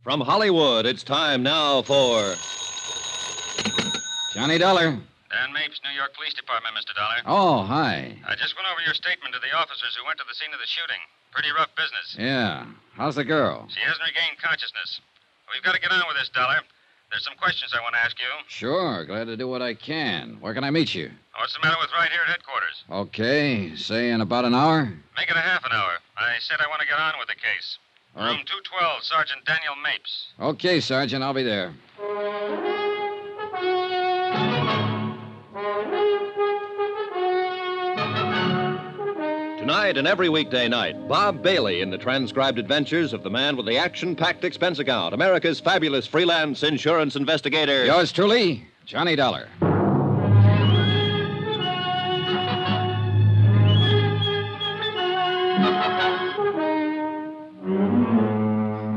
From Hollywood, it's time now for Johnny Dollar. Dan Mapes, New York Police Department, Mr. Dollar. Oh, hi. I just went over your statement to the officers who went to the scene of the shooting. Pretty rough business. Yeah. How's the girl? She hasn't regained consciousness. We've got to get on with this, Dollar. There's some questions I want to ask you. Sure. Glad to do what I can. Where can I meet you? What's the matter with right here at headquarters? Okay. Say in about an hour? Make it a half an hour. I said I want to get on with the case. Oh. Room 212, Sergeant Daniel Mapes. Okay, Sergeant. I'll be there. Tonight and every weekday night, Bob Bailey in the transcribed adventures of the man with the action-packed expense account, America's fabulous freelance insurance investigator. Yours truly, Johnny Dollar.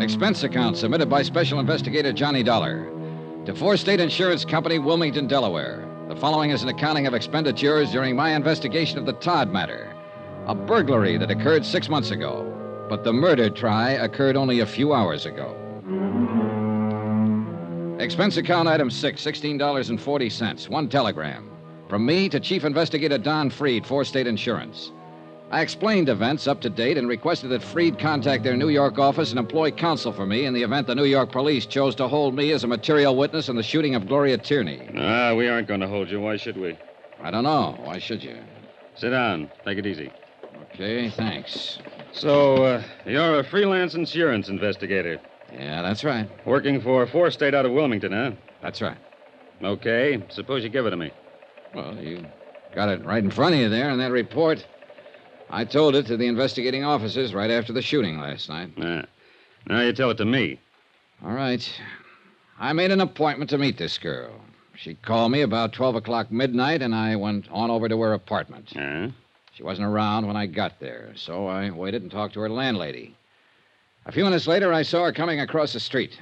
Expense account submitted by Special Investigator Johnny Dollar to Four State Insurance Company, Wilmington, Delaware. The following is an accounting of expenditures during my investigation of the Todd matter, a burglary that occurred 6 months ago, but the murder try occurred only a few hours ago. Expense account item 6, $16.40, one telegram. From me to Chief Investigator Don Freed, Four State Insurance. I explained events up to date and requested that Freed contact their New York office and employ counsel for me in the event the New York police chose to hold me as a material witness in the shooting of Gloria Tierney. We aren't going to hold you. Why should we? I don't know. Why should you? Sit down. Take it easy. Okay, thanks. So, you're a freelance insurance investigator. Yeah, that's right. Working for Four State out of Wilmington, huh? That's right. Okay. Suppose you give it to me. Well, you got it right in front of you there in that report. I told it to the investigating officers right after the shooting last night. Now you tell it to me. All right. I made an appointment to meet this girl. She called me about 12 o'clock midnight, and I went on over to her apartment. She wasn't around when I got there, so I waited and talked to her landlady. A few minutes later, I saw her coming across the street.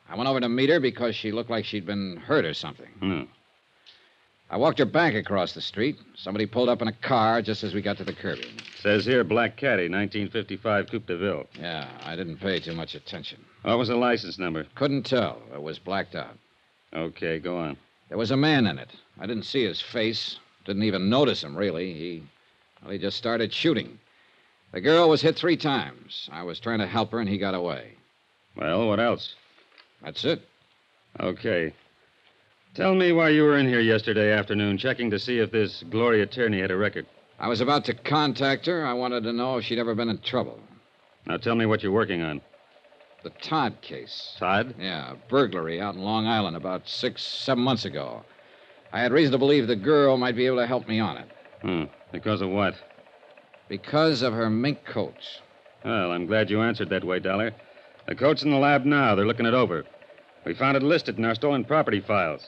I went over to meet her because she looked like she'd been hurt or something. I walked her back across the street. Somebody pulled up in a car just as we got to the curbing. Says here, Black Caddy, 1955 Coupe de Ville. Yeah, I didn't pay too much attention. What was the license number? Couldn't tell. It was blacked out. Okay, go on. There was a man in it. I didn't see his face. Didn't even notice him, really. He just started shooting. The girl was hit 3 times. I was trying to help her, and he got away. Well, what else? That's it. Okay. Tell me why you were in here yesterday afternoon checking to see if this Gloria Tierney had a record. I was about to contact her. I wanted to know if she'd ever been in trouble. Now tell me what you're working on. The Todd case. Todd? Yeah, a burglary out in Long Island about 6-7 months ago. I had reason to believe the girl might be able to help me on it. Because of what? Because of her mink coat. Well, I'm glad you answered that way, Dollar. The coat's in the lab now. They're looking it over. We found it listed in our stolen property files.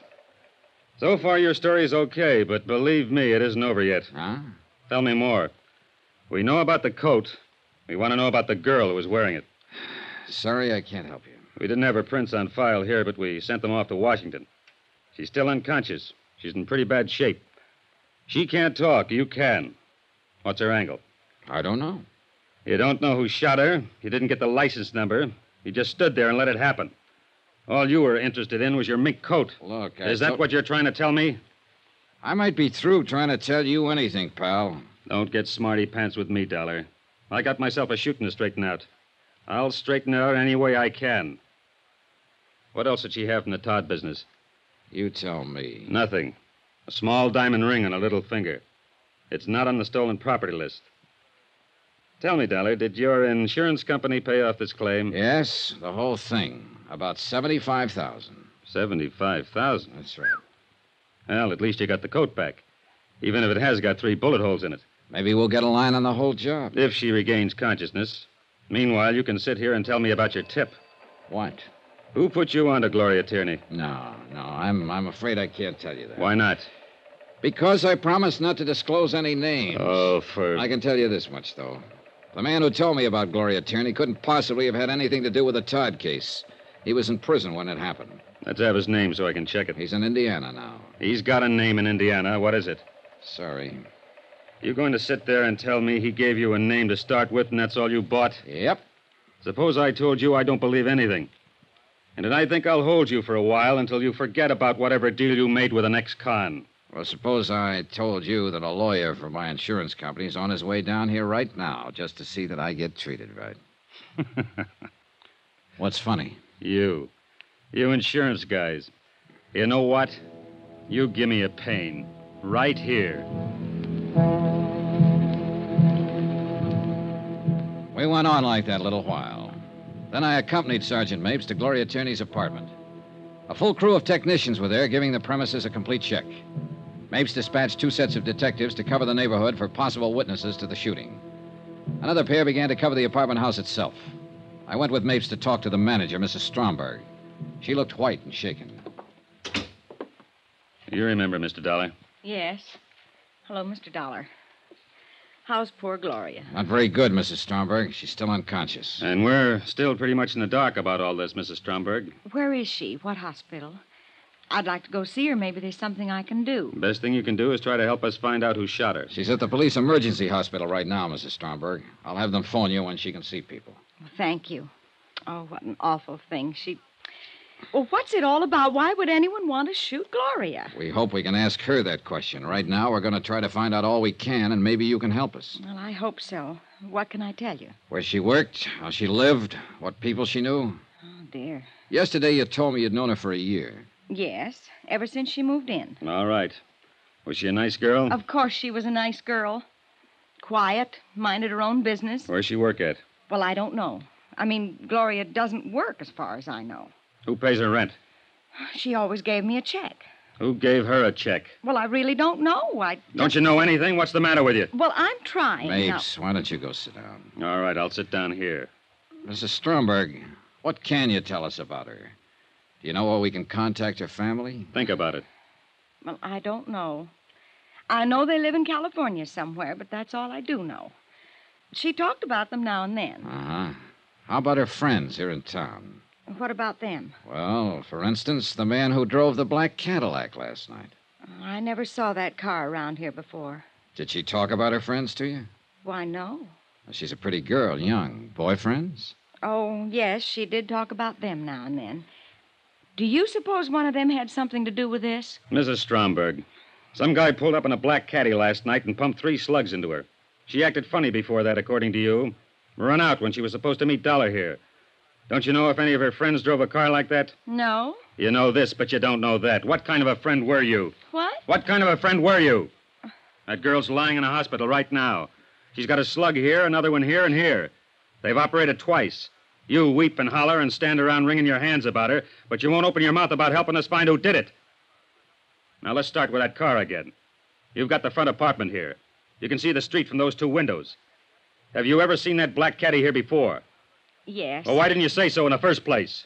So far, your story is okay, but believe me, it isn't over yet. Huh? Tell me more. We know about the coat. We want to know about the girl who was wearing it. Sorry, I can't help you. We didn't have her prints on file here, but we sent them off to Washington. She's still unconscious. She's in pretty bad shape. She can't talk. You can. What's her angle? I don't know. You don't know who shot her. You didn't get the license number. You just stood there and let it happen. All you were interested in was your mink coat. Look, Is that what you're trying to tell me? I might be through trying to tell you anything, pal. Don't get smarty pants with me, Dollar. I got myself a shooting to straighten out. I'll straighten it out any way I can. What else did she have from the Todd business? You tell me. Nothing. A small diamond ring on a little finger. It's not on the stolen property list. Tell me, Dollar, did your insurance company pay off this claim? Yes, the whole thing. About $75,000. $75,000? That's right. Well, at least you got the coat back. Even if it has got 3 bullet holes in it. Maybe we'll get a line on the whole job. If she regains consciousness. Meanwhile, you can sit here and tell me about your tip. What? Who put you on to Gloria Tierney? No, I'm afraid I can't tell you that. Why not? Because I promised not to disclose any names. Oh, I can tell you this much, though. The man who told me about Gloria Tierney couldn't possibly have had anything to do with the Todd case. He was in prison when it happened. Let's have his name so I can check it. He's in Indiana now. He's got a name in Indiana. What is it? Sorry. You going to sit there and tell me he gave you a name to start with and that's all you bought? Yep. Suppose I told you I don't believe anything. And I think I'll hold you for a while until you forget about whatever deal you made with an ex-con. Well, suppose I told you that a lawyer for my insurance company is on his way down here right now just to see that I get treated right. What's funny? You insurance guys. You know what? You give me a pain. Right here. We went on like that a little while. Then I accompanied Sergeant Mapes to Gloria Tierney's apartment. A full crew of technicians were there, giving the premises a complete check. Mapes dispatched 2 sets of detectives to cover the neighborhood for possible witnesses to the shooting. Another pair began to cover the apartment house itself. I went with Mapes to talk to the manager, Mrs. Stromberg. She looked white and shaken. You remember, Mr. Dollar? Yes. Hello, Mr. Dollar. How's poor Gloria? Not very good, Mrs. Stromberg. She's still unconscious. And we're still pretty much in the dark about all this, Mrs. Stromberg. Where is she? What hospital? I'd like to go see her. Maybe there's something I can do. Best thing you can do is try to help us find out who shot her. She's at the police emergency hospital right now, Mrs. Stromberg. I'll have them phone you when she can see people. Well, thank you. Oh, what an awful thing. Well, what's it all about? Why would anyone want to shoot Gloria? We hope we can ask her that question. Right now, we're going to try to find out all we can, and maybe you can help us. Well, I hope so. What can I tell you? Where she worked, how she lived, what people she knew. Oh, dear. Yesterday, you told me you'd known her for a year. Yes, ever since she moved in. All right. Was she a nice girl? Of course she was a nice girl. Quiet, minded her own business. Where's she work at? Well, I don't know. I mean, Gloria doesn't work as far as I know. Who pays her rent? She always gave me a check. Who gave her a check? Well, I really don't know. Don't you know anything? What's the matter with you? Well, I'm trying. Mapes, why don't you go sit down? All right, I'll sit down here. Mrs. Stromberg, what can you tell us about her? Do you know where we can contact her family? Think about it. Well, I don't know. I know they live in California somewhere, but that's all I do know. She talked about them now and then. Uh-huh. How about her friends here in town? What about them? Well, for instance, the man who drove the black Cadillac last night. I never saw that car around here before. Did she talk about her friends to you? Why, no. Well, she's a pretty girl, young. Boyfriends? Oh, yes, she did talk about them now and then. Do you suppose one of them had something to do with this? Mrs. Stromberg, some guy pulled up in a black caddy last night and pumped 3 slugs into her. She acted funny before that, according to you. Run out when she was supposed to meet Dollar here. Don't you know if any of her friends drove a car like that? No. You know this, but you don't know that. What kind of a friend were you? What? What kind of a friend were you? That girl's lying in a hospital right now. She's got a slug here, another one here, and here. They've operated twice. You weep and holler and stand around wringing your hands about her, but you won't open your mouth about helping us find who did it. Now, let's start with that car again. You've got the front apartment here. You can see the street from those 2 windows. Have you ever seen that black caddy here before? Yes. Well, why didn't you say so in the first place?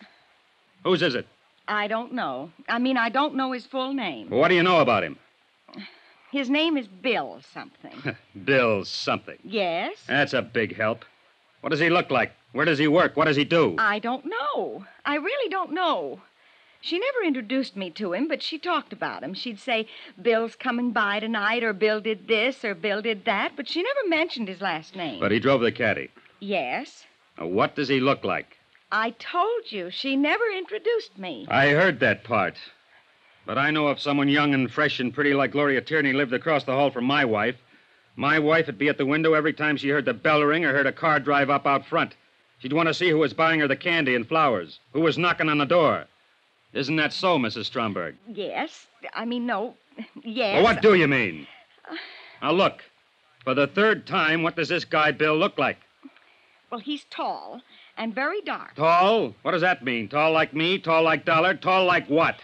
Whose is it? I don't know. I don't know his full name. Well, what do you know about him? His name is Bill something. Bill something. Yes? That's a big help. What does he look like? Where does he work? What does he do? I don't know. I really don't know. She never introduced me to him, but she talked about him. She'd say, Bill's coming by tonight, or Bill did this, or Bill did that, but she never mentioned his last name. But he drove the caddy. Yes. Now, what does he look like? I told you, she never introduced me. I heard that part. But I know if someone young and fresh and pretty like Gloria Tierney lived across the hall from my wife would be at the window every time she heard the bell ring or heard a car drive up out front. She'd want to see who was buying her the candy and flowers, who was knocking on the door. Isn't that so, Mrs. Stromberg? Yes. No. Yes. Well, what do you mean? Now, look. For the 3rd time, what does this guy Bill look like? Well, he's tall and very dark. Tall? What does that mean? Tall like me? Tall like Dollar? Tall like what?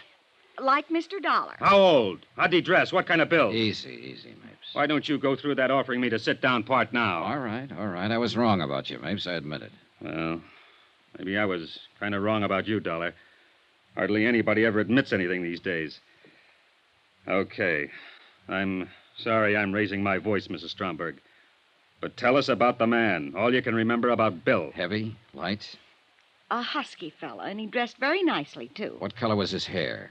Like Mr. Dollar. How old? How'd he dress? What kind of build? Easy, Mapes. Why don't you go through that offering me to sit down part now? All right. I was wrong about you, Mapes. I admit it. Well, maybe I was kind of wrong about you, Dollar. Hardly anybody ever admits anything these days. Okay. I'm sorry I'm raising my voice, Mrs. Stromberg. But tell us about the man. All you can remember about Bill. Heavy? Light? A husky fella, and he dressed very nicely, too. What color was his hair?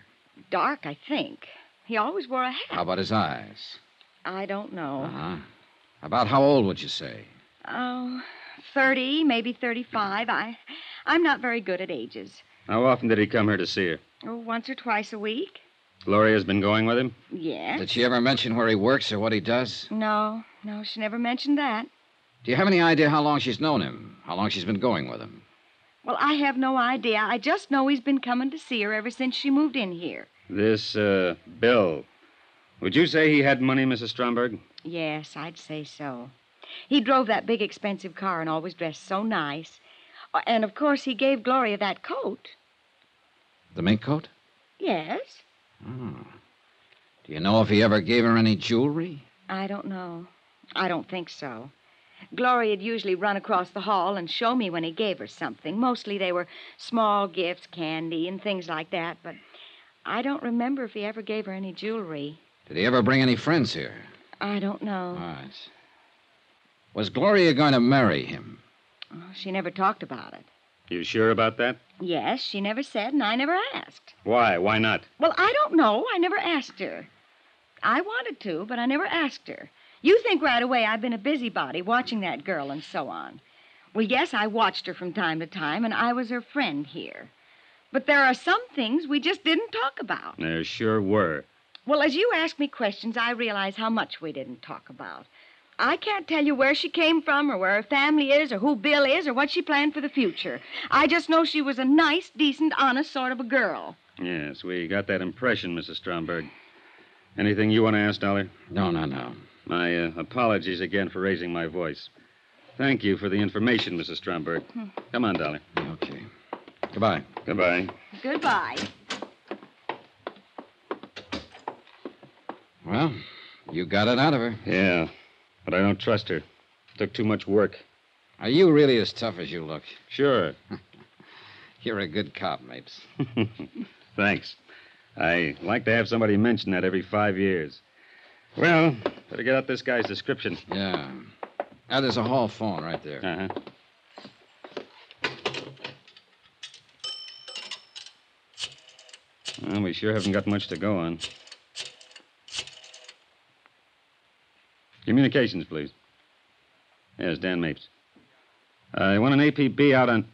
Dark, I think. He always wore a hat. How about his eyes? I don't know. Uh-huh. About how old would you say? Oh, 30, maybe 35. I'm not very good at ages. How often did he come here to see her? Oh, once or twice a week. Gloria's been going with him? Yes. Did she ever mention where he works or what he does? No, she never mentioned that. Do you have any idea how long she's known him? How long she's been going with him? Well, I have no idea. I just know he's been coming to see her ever since she moved in here. This, Bill. Would you say he had money, Mrs. Stromberg? Yes, I'd say so. He drove that big, expensive car and always dressed so nice. And, of course, he gave Gloria that coat. The mink coat? Yes. Oh. Do you know if he ever gave her any jewelry? I don't know. I don't think so. Gloria'd usually run across the hall and show me when he gave her something. Mostly they were small gifts, candy, and things like that, but I don't remember if he ever gave her any jewelry. Did he ever bring any friends here? I don't know. All right. Was Gloria going to marry him? Oh, she never talked about it. You sure about that? Yes, she never said, and I never asked. Why? Why not? Well, I don't know. I never asked her. I wanted to, but I never asked her. You think right away I've been a busybody watching that girl and so on. Well, yes, I watched her from time to time, and I was her friend here. But there are some things we just didn't talk about. There sure were. Well, as you ask me questions, I realize how much we didn't talk about. I can't tell you where she came from or where her family is or who Bill is or what she planned for the future. I just know she was a nice, decent, honest sort of a girl. Yes, we got that impression, Mrs. Stromberg. Anything you want to ask, Dollar? No. My apologies again for raising my voice. Thank you for the information, Mrs. Stromberg. Come on, Dollar. Okay. Goodbye. Goodbye. Goodbye. Well, you got it out of her. Yeah, but I don't trust her. Took too much work. Are you really as tough as you look? Sure. You're a good cop, Mapes. Thanks. I like to have somebody mention that every 5 years. Well, better get out this guy's description. Yeah. There's a hall phone right there. Uh-huh. Well, we sure haven't got much to go on. Communications, please. Yes, Dan Mapes. I want an APB out on...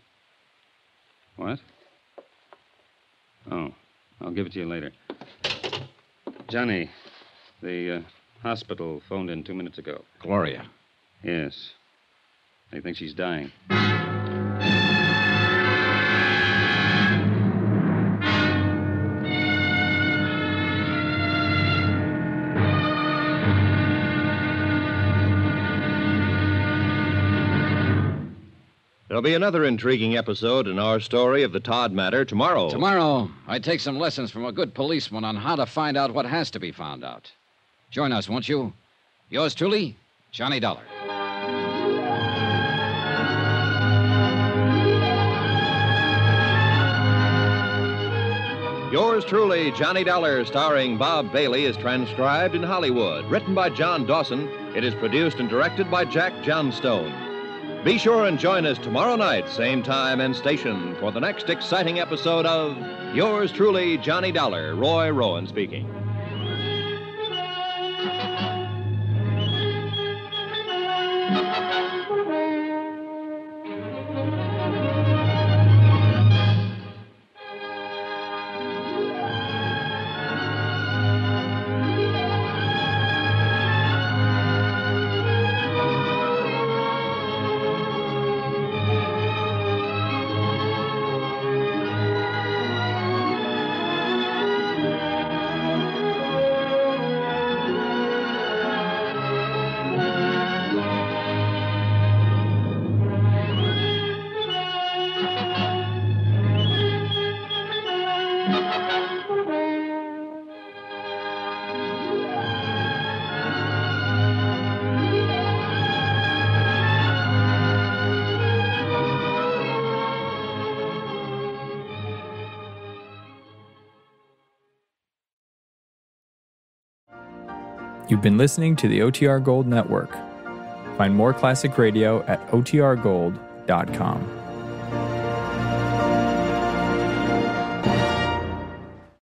What? Oh, I'll give it to you later. Johnny, the hospital phoned in 2 minutes ago. Gloria. Yes. They think she's dying. There'll be another intriguing episode in our story of the Todd matter tomorrow. Tomorrow, I take some lessons from a good policeman on how to find out what has to be found out. Join us, won't you? Yours truly, Johnny Dollar. Yours truly, Johnny Dollar, starring Bob Bailey, is transcribed in Hollywood. Written by John Dawson, it is produced and directed by Jack Johnstone. Be sure and join us tomorrow night, same time and station, for the next exciting episode of Yours truly, Johnny Dollar. Roy Rowan speaking. You've been listening to the OTR Gold Network. Find more classic radio at otrgold.com.